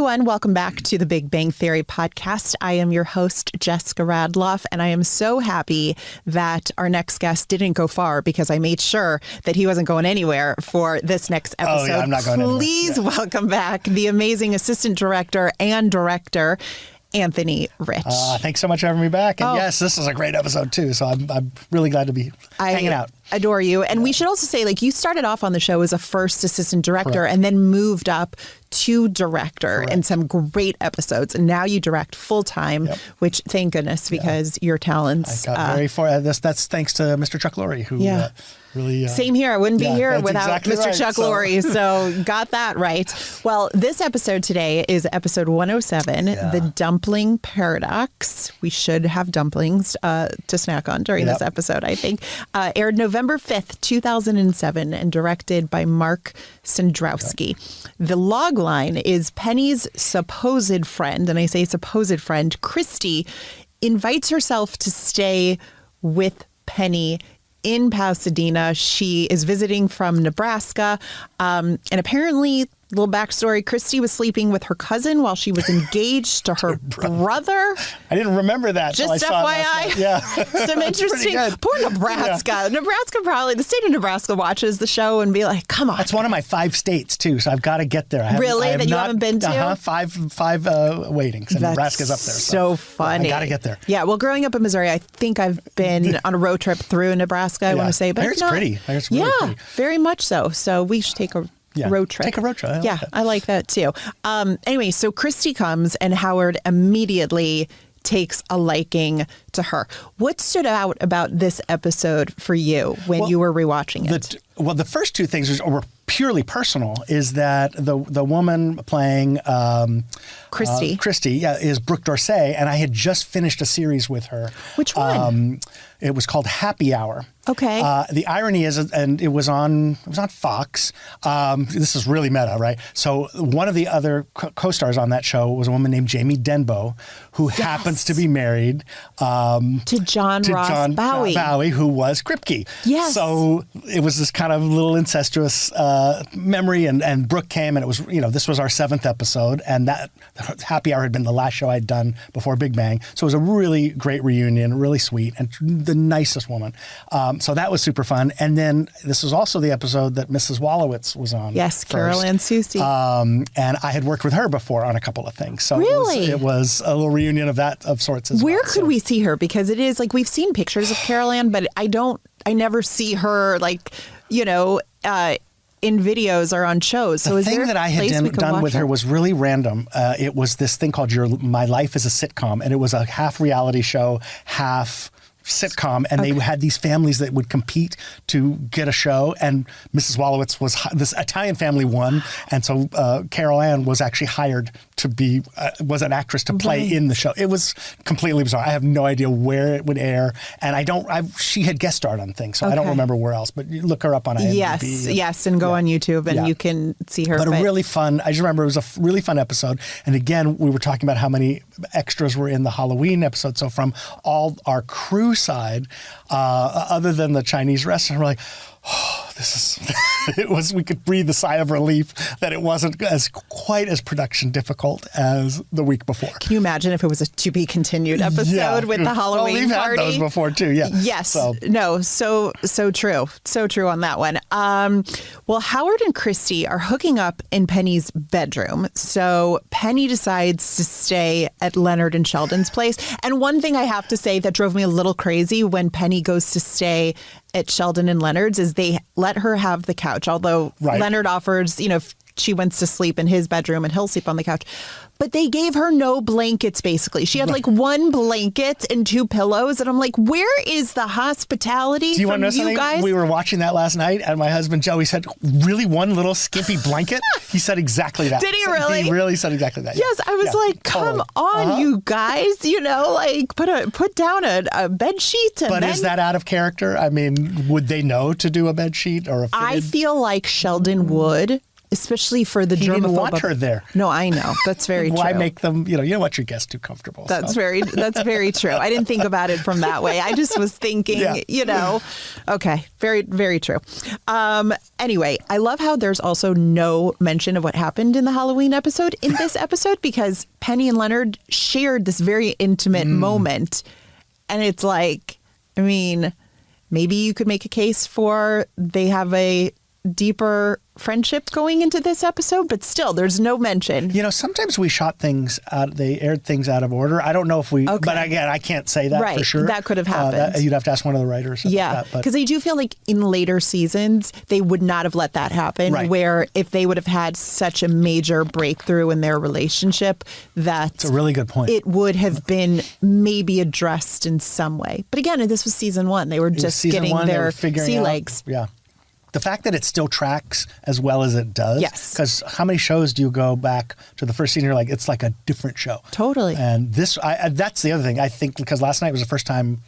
everyone. Welcome back to the Big Bang Theory podcast. I am your host, Jessica Radloff, and I am so happy that our next guest didn't go far because I made sure that he wasn't going anywhere for this next episode. Oh, yeah, I'm not going anywhere. Please welcome back the amazing assistant director and director, Anthony Rich. Thanks so much for having me back. And yes, this is a great episode too. So I'm really glad to be hanging out. Adore you. And we should also say, you started off on the show as a first assistant director and then moved up to director in some great episodes. And now you direct full time, which thank goodness, because your talents. I got very far. That's thanks to Mr. Chuck Lorre, who really. Same here. I wouldn't be here without exactly Mr. Chuck Lorre. So got that right. Well, this episode today is episode 107, The Dumpling Paradox. We should have dumplings to snack on during this episode, I think. Aired November 5th, 2007, and directed by Mark Sandrowski. The log line is Penny's supposed friend, and I say supposed friend, Christy, invites herself to stay with Penny in Pasadena. She is visiting from Nebraska, and apparently, little backstory, Christy was sleeping with her cousin while she was engaged to her brother. I didn't remember that. Just FYI. Yeah. Some interesting. Poor Nebraska. Yeah. Nebraska the state of Nebraska watches the show and be like, come on. That's one of my 5 states too, so I've got to get there. That you haven't been to? 5 waitings, and Nebraska's up there. So funny. I got to get there. Yeah, well, growing up in Missouri, I think I've been on a road trip through Nebraska, I want to say. But it's pretty. It's really pretty. Very much so. So we should take a road trip. Take a road trip. I like that too. Anyway, so Christy comes and Howard immediately takes a liking to her. What stood out about this episode for you when you were rewatching it? The first 2 things were purely personal. Is that the woman playing Christy is Brooke Dorsey, and I had just finished a series with her. Which one? It was called Happy Hour. Okay. The irony is, and it was on Fox. This is really meta, right? So one of the other co-stars on that show was a woman named Jamie Denbo, who happens to be married to John Bowie, who was Kripke. Yes. So it was this kind of little incestuous memory, and Brooke came, and it was, this was our 7th episode, and that Happy Hour had been the last show I'd done before Big Bang. So it was a really great reunion, really sweet, and the nicest woman. So that was super fun. And then this was also the episode that Mrs. Wallowitz was on. Yes, Carol Ann Susi. And I had worked with her before on a couple of things. So it was a little reunion of sorts as well. Where could we see her? Because it is we've seen pictures of Carol Ann, but I never see her in videos or on shows. So the thing that I had done with her was really random. It was this thing called My Life as a Sitcom, and it was a half reality show, half sitcom, and they had these families that would compete to get a show, and Mrs. Wallowitz was this Italian family won, and so Carol Ann was actually hired to be was an actress to play in the show. It was completely bizarre. I have no idea where it would air, and she had guest starred on things, so I don't remember where else, but you look her up on IMDb. Yes, and go on YouTube and you can see her. But a really fun, I just remember it was a really fun episode, and again, we were talking about how many extras were in the Halloween episode, so from all our crew side, other than the Chinese restaurant, we're like, we could breathe a sigh of relief that it wasn't quite as production difficult as the week before. Can you imagine if it was a to be continued episode with the Halloween we've party? Had those before too, yeah. Yes. So true. So true on that one. Well, Howard and Christy are hooking up in Penny's bedroom. So Penny decides to stay at Leonard and Sheldon's place. And one thing I have to say that drove me a little crazy when Penny goes to stay at Sheldon and Leonard's is they let her have the couch, although Leonard offers, if she wants to sleep in his bedroom and he'll sleep on the couch. But they gave her no blankets, basically. She had one blanket and 2 pillows. And I'm like, where is the hospitality Do you from want to know you something? guys? We were watching that last night, and my husband, Joey, said, really, one little skimpy blanket? He said exactly that. Did he really? He really said exactly that. Yes, I was like, come on, you guys. Put down a bed sheet. But is that out of character? I mean, would they know to do a bed sheet or a fitted? I feel like Sheldon would. especially for the germaphobe. He didn't want her there. No, I know. That's very true. Why make them, you don't want your guests too comfortable. That's very true. I didn't think about it from that way. I just was thinking, okay, very, very true. Anyway, I love how there's also no mention of what happened in the Halloween episode in this episode, because Penny and Leonard shared this very intimate moment. And it's like, I mean, maybe you could make a case for they have a deeper friendship going into this episode, but still, there's no mention. Sometimes we shot things out, they aired things out of order. I don't know if we, but again, I can't say that for sure. That could have happened. You'd have to ask one of the writers. Yeah, because I do feel like in later seasons, they would not have let that happen, where if they would have had such a major breakthrough in their relationship, that's a really good point. It would have been maybe addressed in some way. But again, this was season 1. They were just getting their sea legs. Yeah. The fact that it still tracks as well as it does. Yes. Because how many shows do you go back to the first season? You're like, it's like a different show. Totally. And that's the other thing. I think because last night was the first time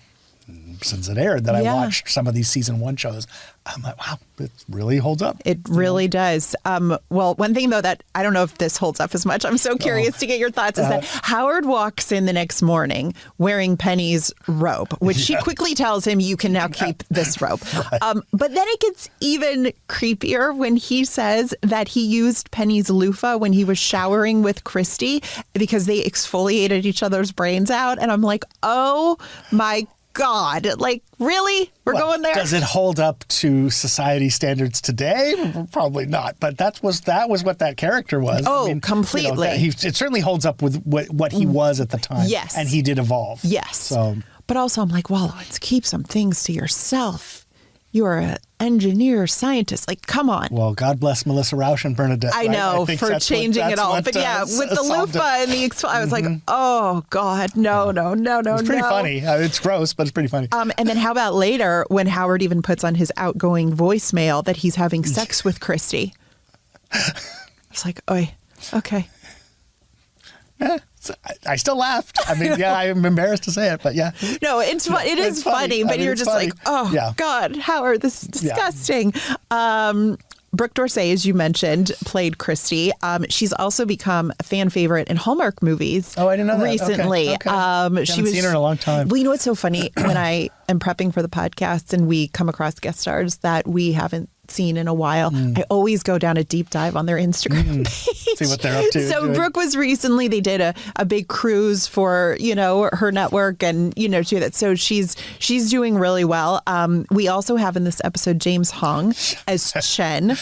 since it aired that I watched some of these season 1 shows. I'm like, wow, it really holds up. It really does. Well, one thing, though, that I don't know if this holds up as much, I'm so curious to get your thoughts, is that Howard walks in the next morning wearing Penny's robe, which she quickly tells him, you can now keep this robe. But then it gets even creepier when he says that he used Penny's loofah when he was showering with Christy because they exfoliated each other's brains out. And I'm like, oh my God, like, really? We're going there? Does it hold up to society standards today? Probably not. But that was what that character was. Oh, completely. It certainly holds up with what he was at the time. Yes. And he did evolve. Yes. So, but also I'm like, Wallowitz, keep some things to yourself. You are an engineer, scientist. Like, come on. Well, God bless Melissa Rauch and Bernadette. I know, for changing it all. But yeah, with the loofah and the I was like, oh, God, no. It's pretty funny. It's gross, but it's pretty funny. And then how about later when Howard even puts on his outgoing voicemail that he's having sex with Christy? It's like, oi, okay. Yeah, I still laughed. I mean, I'm embarrassed to say it, but yeah. No, it is funny, but you're just like, oh, God, Howard, this is disgusting. Brooke Dorsey, as you mentioned, played Christy. She's also become a fan favorite in Hallmark movies. Oh, I didn't know that. Recently. Okay. Haven't seen her in a long time. Well, you know what's so funny? When I am prepping for the podcast and we come across guest stars that we haven't seen in a while, I always go down a deep dive on their Instagram page. See what they're up to. So Brooke was recently, they did a big cruise for, her network and, do that. So she's doing really well. We also have in this episode James Hong as Chen,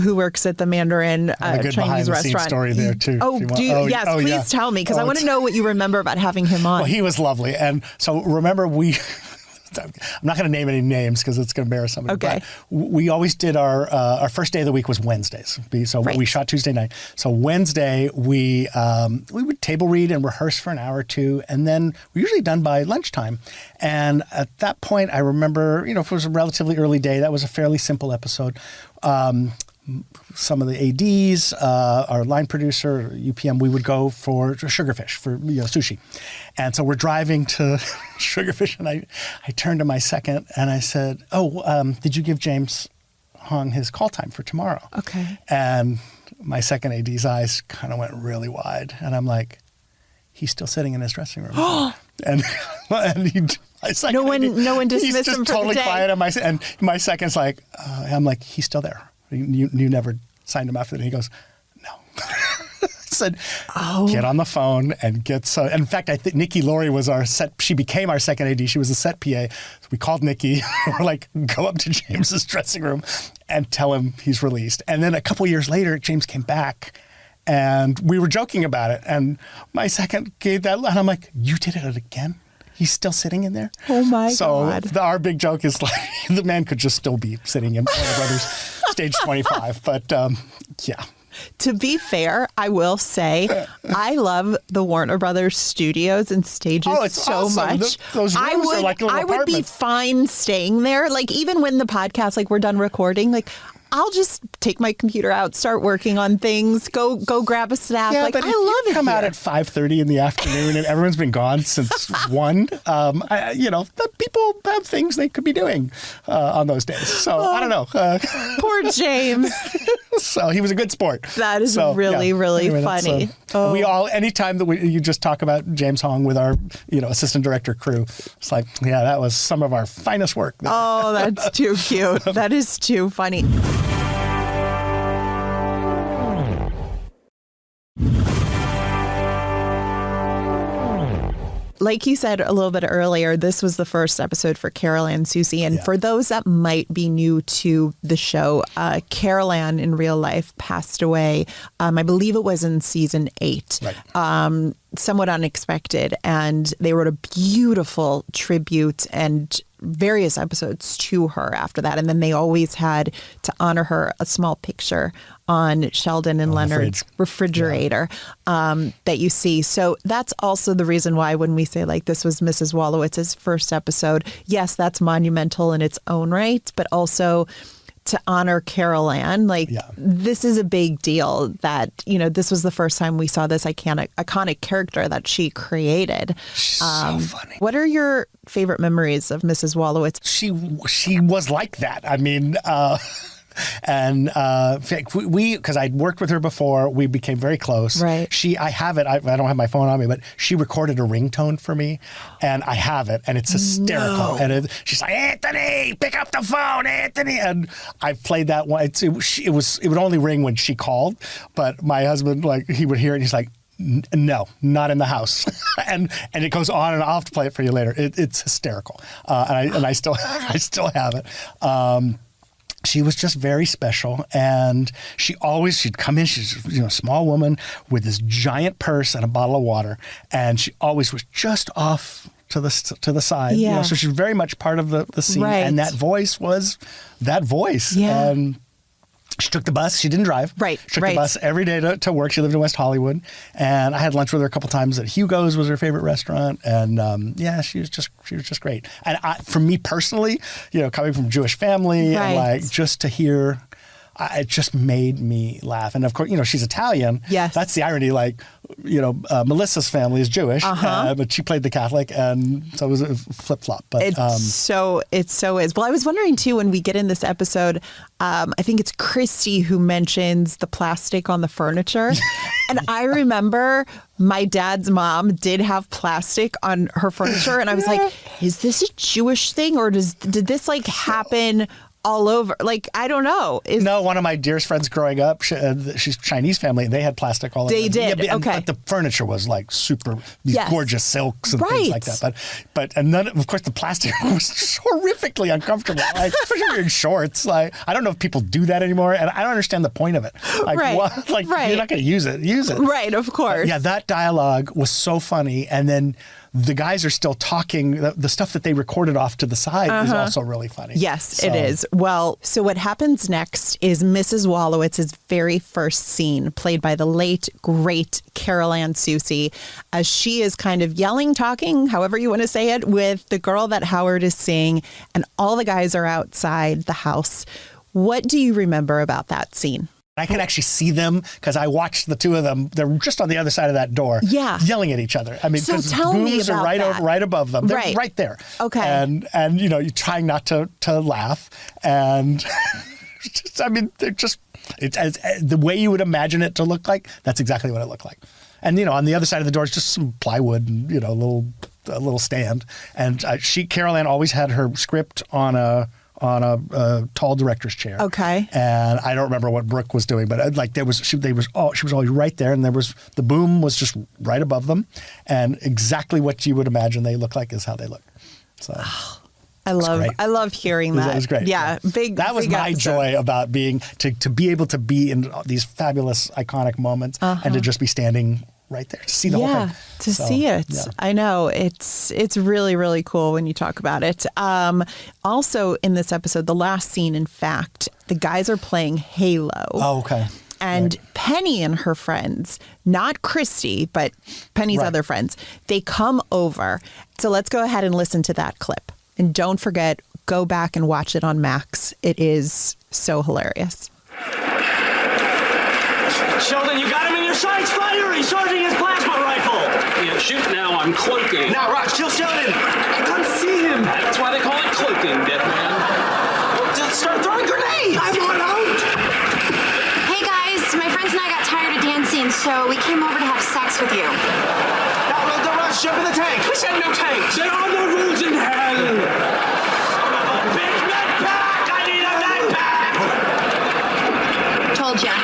who works at the Mandarin Chinese restaurant. Story there too. Yes, please tell me, because I want to know what you remember about having him on. Well, he was lovely. And so remember I'm not going to name any names because it's going to embarrass somebody. Okay. But we always did our first day of the week was Wednesdays. So we shot Tuesday night. So Wednesday we would table read and rehearse for an hour or two, and then we're usually done by lunchtime. And at that point, I remember, if it was a relatively early day, that was a fairly simple episode. Some of the ADs, our line producer, UPM, we would go for Sugarfish, for sushi. And so we're driving to Sugarfish, and I turned to my second and I said, did you give James Hong his call time for tomorrow? Okay. And my second AD's eyes kind of went really wide. And I'm like, he's still sitting in his dressing room. and no one dismissed him for the day. He's just totally quiet. And my second's like, I'm like, he's still there. You never signed him after that. He goes, no. I said, get on the phone and get so. In fact, I think Nikki Laurie was our set. She became our second AD. She was the set PA. So we called Nikki. We're like, go up to James's dressing room and tell him he's released. And then a couple years later, James came back. And we were joking about it. And my second gave that. And I'm like, you did it again? He's still sitting in there? Oh, my God. So our big joke is like, the man could just still be sitting in Warner Brothers stage 25. But yeah. To be fair, I will say I love the Warner Brothers studios and stages so awesome. much. Those rooms are like little I would be fine staying there. Like, even when the podcast, like, we're done recording, like, I'll just take my computer out, start working on things, go grab a snack. Yeah, like, but I love it. Come here. out at 5:30 in the afternoon and everyone's been gone since 1. people have things they could be doing on those days. So I don't know. Poor James. So he was a good sport. That is really anyway, funny. We all, anytime that you just talk about James Hong with our, assistant director crew, it's like, yeah, that was some of our finest work there. Oh, that's too cute. That is too funny. Like you said a little bit earlier, this was the first episode for Carol Ann Susi. And for those that might be new to the show, Carol Ann in real life passed away. I believe it was in season 8. Right. Somewhat unexpected. And they wrote a beautiful tribute and various episodes to her after that. And then they always had, to honor her, a small picture on Sheldon and Leonard's refrigerator that you see. So that's also the reason why when we say like this was Mrs. Wallowitz's first episode, yes, that's monumental in its own right, but also to honor Carol Ann, this is a big deal that, this was the first time we saw this iconic character that she created. She's so funny. What are your favorite memories of Mrs. Wallowitz? She was like that. I mean, and we, because I'd worked with her before, we became very close. Right. I have it. I don't have my phone on me, but she recorded a ringtone for me, and I have it, and it's hysterical. No. And she's like, "Anthony, pick up the phone, Anthony." And I played that one. It would only ring when she called, but my husband, he would hear it, and he's like, "No, not in the house." and it goes on, and I'll have to play it for you later. It's hysterical, and I still have it. She was just very special, and she'd come in, she's a small woman with this giant purse and a bottle of water, and she always was just off to the side. Yeah. So she's very much part of the scene, right. And that voice was that voice. Yeah. And she took the bus. She didn't drive. Right. She took the bus every day to work. She lived in West Hollywood. And I had lunch with her a couple times at Hugo's, was her favorite restaurant. And she was just great. And for me personally, coming from a Jewish family, and just to hear, it just made me laugh. And of course, she's Italian. Yes. That's the irony. Melissa's family is Jewish, but she played the Catholic, and so it was a flip-flop. But it so is. Well, I was wondering too, when we get in this episode, I think it's Christy who mentions the plastic on the furniture. And I remember my dad's mom did have plastic on her furniture, and I was like, is this a Jewish thing, or did this happen all over? I don't know. No, one of my dearest friends growing up, she's Chinese family, they had plastic all over. They did, but the furniture was super, these gorgeous silks and things like that. But none, of course, the plastic was horrifically uncomfortable, especially when you're in shorts. I don't know if people do that anymore, and I don't understand the point of it. You're not going to use it. Use it. Right, of course. But that dialogue was so funny, and then the guys are still talking. The stuff that they recorded off to the side is also really funny. Yes, it is. Well, so what happens next is Mrs. Wallowitz's very first scene, played by the late, great Carol Ann Susi, as she is kind of yelling, talking, however you want to say it, with the girl that Howard is seeing, and all the guys are outside the house. What do you remember about that scene? I can actually see them because I watched the two of them. They're just on the other side of that door, yelling at each other. I mean, because booms are right above them. They're right there. Okay. And you're trying not to laugh. And they're just, it's the way you would imagine it to look like. That's exactly what it looked like. And on the other side of the door is just some plywood and a little stand. And Carol Ann always had her script on a tall director's chair. Okay. And I don't remember what Brooke was doing, but she was always right there, and the boom was just right above them, and exactly what you would imagine they look like is how they look. So I love hearing that. That was great. Yeah. That was my joy about being to be able to be in these fabulous iconic moments and to just be standing right there to see the whole thing. To see it. Yeah. I know. It's really, really cool when you talk about it. Also in this episode, the last scene, in fact, the guys are playing Halo. Oh, okay. And Penny and her friends, not Christy, but Penny's other friends, they come over. So let's go ahead and listen to that clip. And don't forget, go back and watch it on Max. It is so hilarious. Sheldon, you got him in your sights. Fire! He's charging his plasma rifle. Can't shoot now. I'm cloaking. Now, Rock, kill Sheldon. I can't see him. him. That's why they call it cloaking, dead man. Just start throwing grenades. I want out. Hey guys, my friends and I got tired of dancing, so we came over to have sex with you. Now, the rush, jump in the tank. We said no tanks. There are no rules in hell. Big med pack. I need a med pack. Told ya.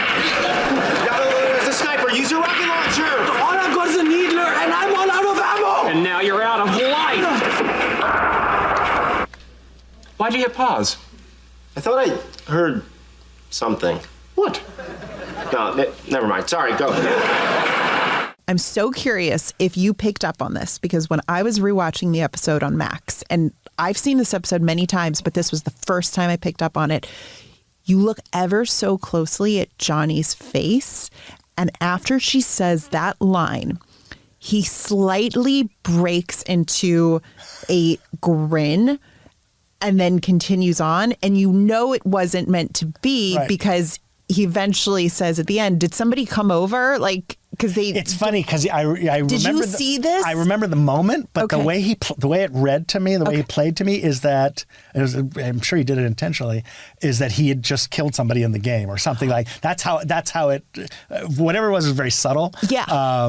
There's a sniper. Use your rocket launcher. All I've got is a needler, and I'm all out of ammo. And now you're out of life. Why'd you hit pause? I thought I heard something. What? No, never mind. Sorry, go. I'm so curious if you picked up on this, because when I was rewatching the episode on Max, and I've seen this episode many times, but this was the first time I picked up on it, you look ever so closely at Johnny's face, and after she says that line, he slightly breaks into a grin and then continues on, and you know it wasn't meant to be, right, because he eventually says at the end, did somebody come over? Like, because they... It's funny because I remember... Did you see this? I remember the moment, but the way the way it read to me, the way he played to me is that, I'm sure he did it intentionally, is that he had just killed somebody in the game or something like... That's how it... Whatever it was very subtle. Yeah.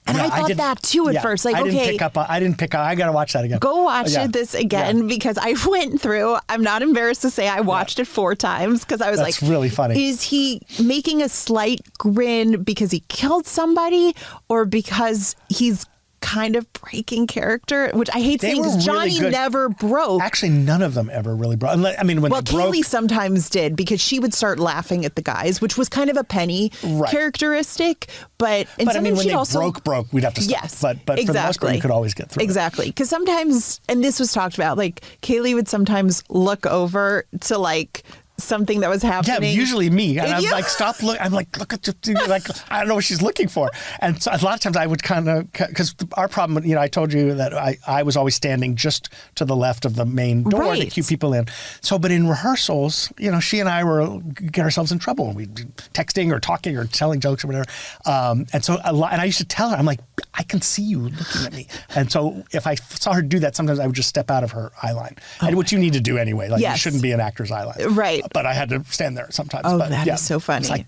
And I thought that too at first. Like, I didn't pick up. I got to watch that again. Go watch this again because I went through. I'm not embarrassed to say I watched it 4 times because I was That's really funny. Is he making a slight grin because he killed somebody or because he's kind of breaking character, which I hate saying because Johnny never broke. Actually, none of them ever really broke. I mean, when Kaylee sometimes did because she would start laughing at the guys, which was kind of a Penny characteristic. But I mean, when they broke, we'd have to stop. Yes, but exactly. For the most part, you could always get through. Exactly, because sometimes, and this was talked about, like Kaylee would sometimes look over to like something that was happening. Yeah, usually me. And I'm like, stop look. I'm like, look at like, I don't know what she's looking for. And so a lot of times I would kind of, because our problem, I told you that I was always standing just to the left of the main door to cue people in. So, but in rehearsals, she and I were get ourselves in trouble. We'd be texting or talking or telling jokes or whatever. And so and I used to tell her, I'm like, I can see you looking at me. And so if I saw her do that, sometimes I would just step out of her eye line. And what you need to do anyway. Like, you shouldn't be an actor's eye line. Right. But I had to stand there sometimes. Oh, but that is so funny. It's like,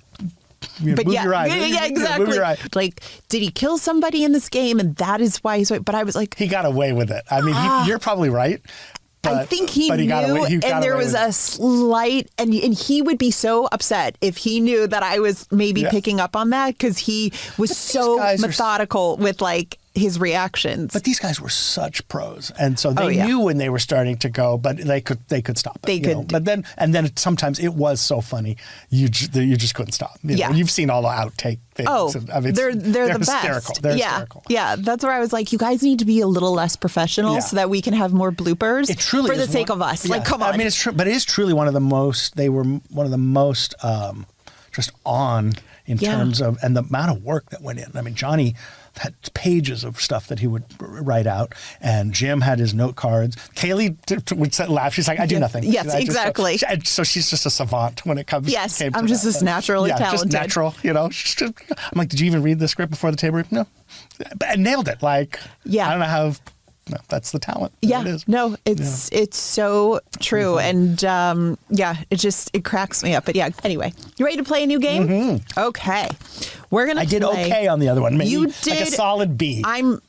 move your eye. Yeah, exactly. Move your eye. Like, did he kill somebody in this game? And that is why he's... But I was like... He got away with it. I mean, you're probably right. But, I think he knew, and there was a slight... And he would be so upset if he knew that I was maybe picking up on that, because he was so methodical with, like, his reactions. But these guys were such pros, and so they knew when they were starting to go, but they could stop it. They could. But then sometimes it was so funny, you just couldn't stop. You've seen all the outtake things. Oh, I mean, they're the hysterical. best. They're hysterical. Yeah. That's where I was like, you guys need to be a little less professional so that we can have more bloopers. It truly for the sake of us. Yeah. Like, come on. I mean, it's true, but it is truly one of the most. They were one of the most just on in terms of, and the amount of work that went in. I mean, Johnny had pages of stuff that he would write out, and Jim had his note cards. Kaylee would laugh. She's like, I do nothing. Yes, exactly. So she's just a savant when it comes. Yes, I'm just as naturally talented. Just natural, I'm like, did you even read the script before the table read? No, but I nailed it. Like, I don't know how. No, that's the talent. Yeah, it is. No, it's so true, and it cracks me up. But anyway, you ready to play a new game? Mm-hmm. Okay, we're gonna. I did okay on the other one. Maybe you did like a solid B. All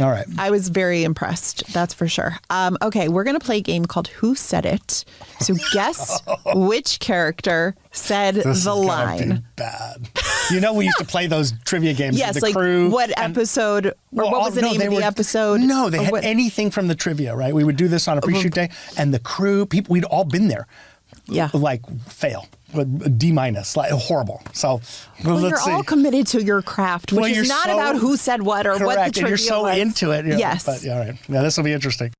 right. I was very impressed. That's for sure. Okay, we're gonna play a game called Who Said It. So guess which character said the line. Be bad. We used to play those trivia games with the like crew. What episode, or what was the name of the episode? No, they had anything from the trivia, right? We would do this on a pre-shoot day, and the crew, people, we'd all been there. Yeah. Like, fail. D-, like, horrible. So, you're all committed to your craft, which is not about who said what or what the trivia was. And you're so into it. Yes. But, all right. Yeah, this will be interesting.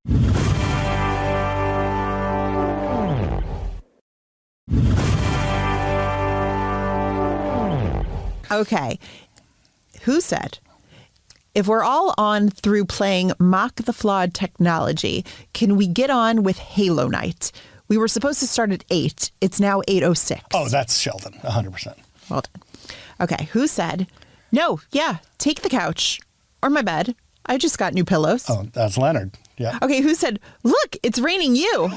Okay. Who said, if we're all on through playing Mock the Flawed technology, can we get on with Halo Night? We were supposed to start at 8. It's now 8:06. Oh, that's Sheldon, 100%. Well done. Okay. Who said, no, take the couch or my bed. I just got new pillows. Oh, that's Leonard. Yeah. Okay, who said, look, it's raining you?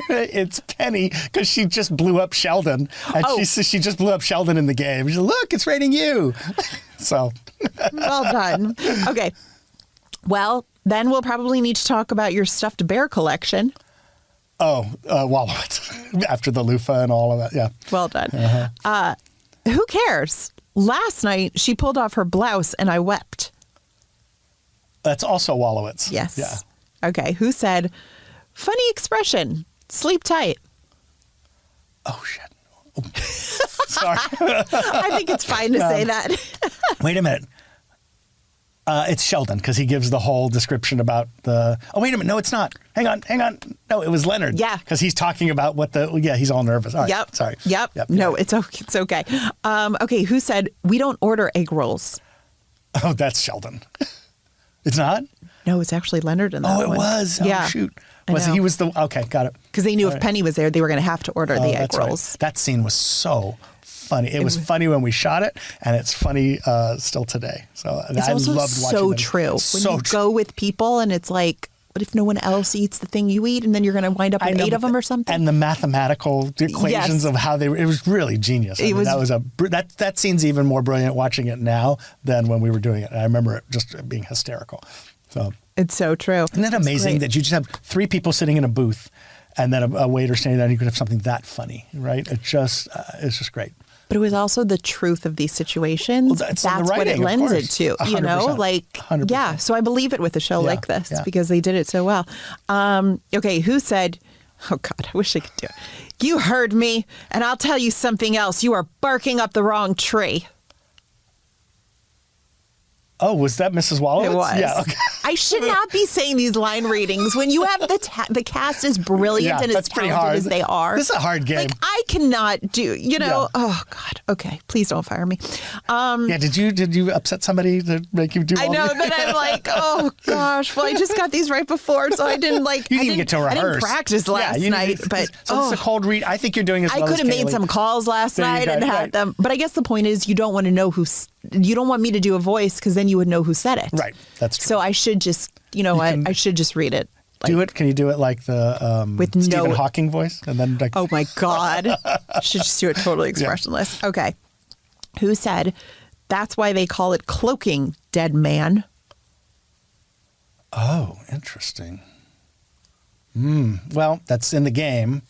It's Penny, because she just blew up Sheldon. And she just blew up Sheldon in the game. She's like, look, it's raining you. So. Well done. Okay. Well, then we'll probably need to talk about your stuffed bear collection. Oh, Wallowitz. After the loofah and all of that. Yeah. Well done. Who cares? Last night, she pulled off her blouse and I wept. That's also Wallowitz. Yes. Yeah. Okay. Who said, funny expression, sleep tight? Oh, shit. Oh. Sorry. I think it's fine to say that. Wait a minute. It's Sheldon, because he gives the whole description about the... Oh, wait a minute. No, it's not. Hang on. No, it was Leonard. Yeah. Because he's talking about what the... Yeah, he's all nervous. All right. Yep. Sorry. Yep. No, it's okay. Okay, who said, we don't order egg rolls? Oh, that's Sheldon. It's not? No, it's actually Leonard in that one. Oh, it was? Yeah. Oh, shoot. I know. He was the... Okay, got it. Because they knew All if right. Penny was there, they were going to have to order the egg That's right. rolls. That scene was so funny. It was funny when we shot it, and it's funny still today. So It's I also loved watching so that. true. When So you true. go with people and it's like, what if no one else eats the thing you eat and then you're going to wind up with 8 of them or something? And the mathematical equations Yes. of how they were, it was really genius. That scene's even more brilliant watching it now than when we were doing it. And I remember it just being hysterical. So It's so true. isn't that amazing that you just have 3 people sitting in a booth and then a waiter standing there and you could have something that funny, right? It's just great. But it was also the truth of these situations. Well, that's what writing, it of lends course. it to, you know, 100%. like, 100%. yeah. So I believe it with a show like this yeah. because they did it so well. Okay. Who said, oh God, I wish I could do it. You heard me and I'll tell you something else. You are barking up the wrong tree. Oh, was that Mrs. Wallowitz? It was. Yeah, okay. I should not be saying these line readings when you have the cast is brilliant Yeah, and as that's pretty talented hard. as they are. This is a hard game. Like I cannot do, Yeah. Oh God. Okay, please don't fire me. Yeah, did you upset somebody to make you do I all know this? that I'm like, oh gosh. Well, I just got these right before, so I didn't like. You didn't get to rehearse. I didn't practice last night, but so it's a cold read. I think you're doing as well I could as have made Kaylee. some calls last There you night go, and had right. them. But I guess the point is, you don't want to know you don't want me to do a voice because then you would know who said it. Right, that's true. So I should just, I should just read it. Do it. Can you do it like the With Stephen no- Hawking voice, and then like, Oh my God. Should just do it totally expressionless. Okay. Who said that's why they call it cloaking, dead man? Oh, interesting. Well, that's in the game.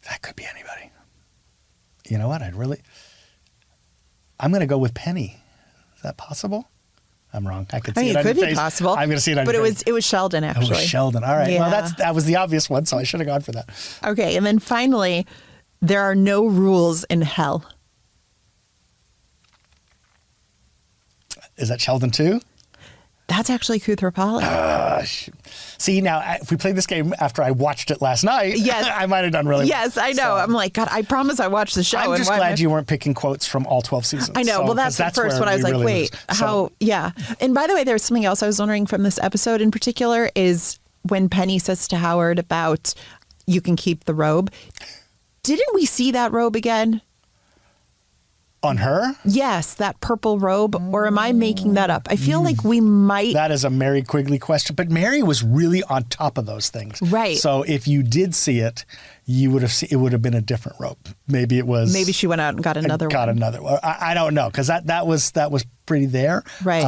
That could be anybody. You know what? I'm going to go with Penny. Is that possible? I'm wrong. I could see I mean, it it on could your be face. possible. I'm going to see it on but your it face. was it was Sheldon Oh, actually. it was Sheldon. All right. Yeah. Well, that was the obvious one, so I should have gone for that. Okay, and then finally, there are no rules in hell. Is that Sheldon too? That's actually Kuthra. See, now, if we played this game after I watched it last night, Yes. I might have done really well. Yes, I know. So, I'm like, God, I promise I watched the show. I'm and just why am glad I- you weren't picking quotes from all 12 seasons. I know. So, Well, that's 'cause the first where one. I was we like, really wait, lose. So- how? Yeah. And by the way, there's something else I was wondering from this episode in particular is when Penny says to Howard about you can keep the robe. Didn't we see that robe again? On her? Yes, that purple robe. Or am I making that up? I feel like we might. That is a Mary Quigley question. But Mary was really on top of those things. Right. So if you did see it, you would have seen, it would have been a different robe. Maybe it was. Maybe she went out and got another got one. another one. I don't know, because that was pretty there. Right.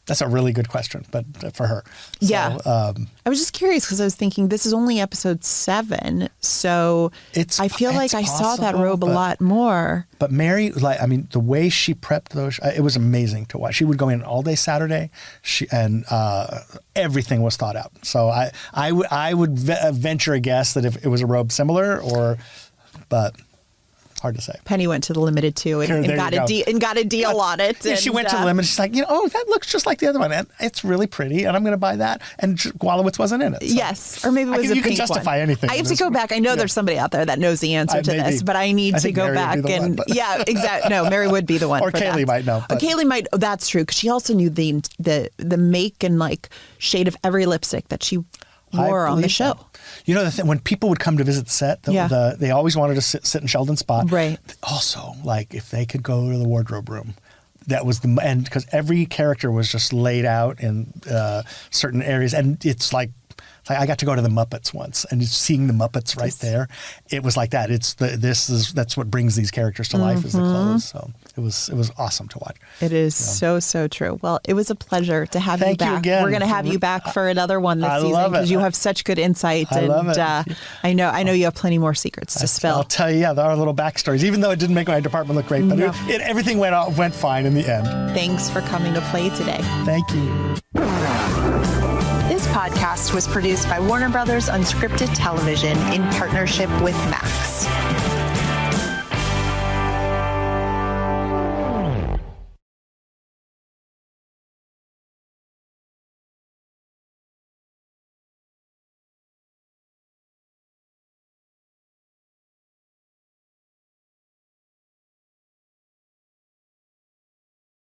That's a really good question, but for her. So, Yeah. I was just curious because I was thinking this is only episode 7. So I feel like I saw that possible, robe a but- lot more. But Mary, the way she prepped those, it was amazing to watch. She would go in all day Saturday, and everything was thought out. So I would venture a guess that if it was a robe similar, but hard to say. Penny went to the limited too and, There you got a deal on it. Yeah, and, she went to the limit. She's like, that looks just like the other one. And it's really pretty, and I'm going to buy that. And Wallowitz wasn't in it. So. Yes, or maybe it was a you can pink justify one. anything. I have in to this go one. back. I know Yeah. there's somebody out there that knows the answer to Maybe. this, but I need to think go Mary would back be the and one, but- yeah, exactly. No, Mary would be the one. Or for Kaylee that. might know, but- Kaylee might. Oh, that's true because she also knew the make and shade of every lipstick that she wore on the believe show. that. You know, the thing, when people would come to visit the set, they always wanted to sit in Sheldon's spot. Right. Also, if they could go to the wardrobe room, that was and because every character was just laid out in certain areas, and it's like I got to go to the Muppets once, and just seeing the Muppets right there, it was like that. That's what brings these characters to life is the clothes. So it was awesome to watch. It is so true. Well, it was a pleasure to have Thank you you back. again. We're going to have you back for another one this season because you have such good insight. I love it. I know you have plenty more secrets to spill. I'll tell you, there are little backstories, even though it didn't make my department look great, but everything went fine in the end. Thanks for coming to play today. Thank you. This podcast was produced by Warner Brothers Unscripted Television in partnership with Max.